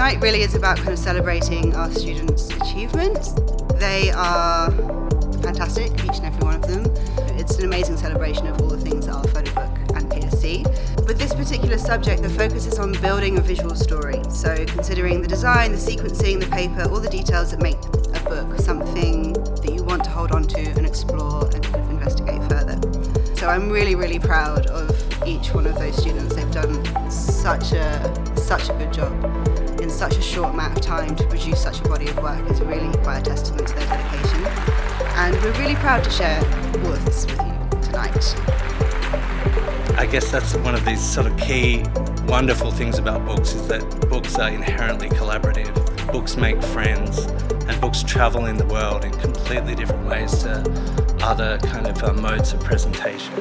tonight really is about kind of celebrating our students' achievements. They are fantastic, each and every one of them. It's an amazing celebration of all the things that are Photobook and PSC. With this particular subject, the focus is on building a visual story. So considering the design, the sequencing, the paper, all the details that make a book something that you want to hold on to and explore and kind of investigate further. So I'm really, really proud of each one of those students. They've done such a good job in such a short amount of time to produce such a body of work. Is really quite a testament to their dedication. And we're really proud to share all of this with you tonight. I guess that's one of these sort of key, wonderful things about books, is that books are inherently collaborative. Books make friends, and books travel in the world in completely different ways to other kind of modes of presentation.